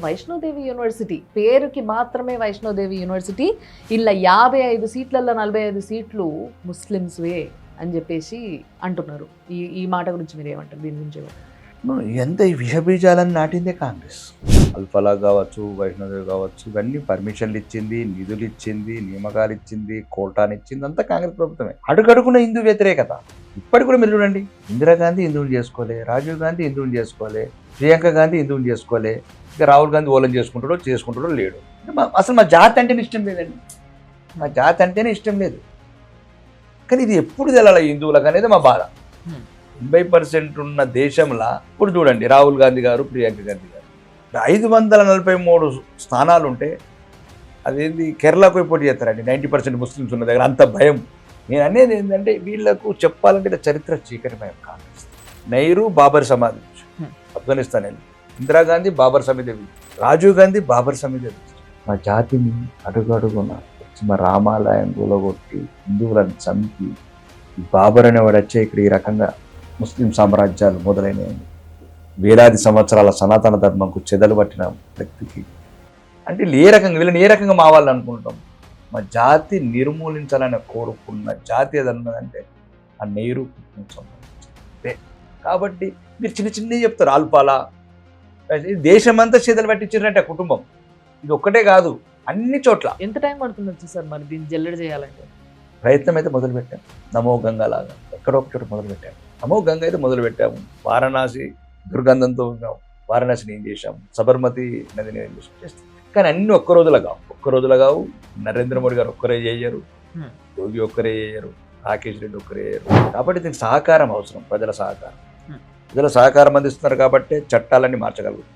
Vaishno Devi university పేరుకి మాత్రమే Vaishno Devi university ఇలా 55 సీట్లలో 45 సీట్లు ముస్లిమ్స్వే అని చెప్పేసి అంటున్నారు. ఈ మాట గురించి మీరు ఏమంటారు? దీని గురించి ఏమంటారు? ఎంత ఈ విషబీజాలను నాటిందే కాంగ్రెస్. అల్ఫలా కావచ్చు, వైష్ణోదేవి కావచ్చు, ఇవన్నీ పర్మిషన్లు ఇచ్చింది, నిధులు ఇచ్చింది, నియామకాలు ఇచ్చింది, కోటాను ఇచ్చింది, అంతా కాంగ్రెస్ ప్రభుత్వమే. అడుగడుగున హిందూ వ్యతిరేకత. ఇప్పటికి కూడా మీరు చూడండి, ఇందిరాగాంధీ హిందువుని చేసుకోలే, రాజీవ్ గాంధీ హిందువుని చేసుకోలే, ప్రియాంక గాంధీ హిందువుని చేసుకోలే, ఇక రాహుల్ గాంధీ ఓలం చేసుకుంటాడో లేడు. అసలు మా జాతి అంటేనే ఇష్టం లేదండి. మా జాతి అంటేనే ఇష్టం లేదు. కానీ ఇది ఎప్పుడు తెలాలి హిందువులకు అనేది మా బాధ. 80% ఉన్న దేశంలో ఇప్పుడు చూడండి, రాహుల్ గాంధీ గారు, ప్రియాంక గాంధీ గారు 543 స్థానాలు ఉంటే అదేంది కేరళకు పోయి పోటీ చేస్తారండి. 90% ముస్లిమ్స్ ఉన్న దగ్గర అంత భయం. నేను అనేది ఏంటంటే వీళ్ళకు చెప్పాలంటే చరిత్ర చీకటిమయం. కాంగ్రెస్ నెహ్రూ బాబర్ సమాధి, ఆఫ్ఘనిస్తాన్ వెళ్ళి ఇందిరాగాంధీ బాబర్ సమితి, రాజీవ్ గాంధీ బాబర్ సమితి. మా జాతిని అడుగడుగున మా రామాలయం కూలగొట్టి హిందువులను చంపి బాబర్ అనేవాడు వచ్చే ఇక్కడ ఈ రకంగా ముస్లిం సామ్రాజ్యాలు మొదలైనవి. వేలాది సంవత్సరాల సనాతన ధర్మంకు చెదలు పట్టిన వ్యక్తికి అంటే వీళ్ళని ఏ రకంగా మావాలని అనుకుంటాం. మా జాతి నిర్మూలించాలని కోరుకున్న జాతి ఏదన్నదంటే ఆ నెహ్రూ సంబంధించింది. కాబట్టి మీరు చిన్నవి చెప్తారు, ఆల్పాలా దేశమంతా చెదలు పట్టించారంటే ఆ కుటుంబం. ఇది ఒక్కటే కాదు, అన్ని చోట్ల. ఎంత టైం పడుతుంది సార్ మరి దీన్ని జల్లెడ చేయాలంటే? ప్రయత్నం అయితే మొదలుపెట్టాం. నమో గంగా లాగా ఎక్కడో ఒక చోట మొదలుపెట్టాము. నమో గంగా అయితే మొదలుపెట్టాము. వారణాసి దుర్గంధంతో ఉన్నాము. వారణాసిని ఏం చేశాము, సబర్మతి నదిని ఏం చేస్తాం. కానీ అన్ని ఒక్క రోజులు కావు. నరేంద్ర మోడీ గారు ఒక్కరే చేయరు, యోగి ఒక్కరే చేయరు, రాకేష్ రెడ్డి ఒక్కరే చేయరు. కాబట్టి దీనికి సహకారం అవసరం, ప్రజల సహకారం. ప్రజల సహకారం అందిస్తున్నారు కాబట్టి చట్టాలన్నీ మార్చగలుగుతారు.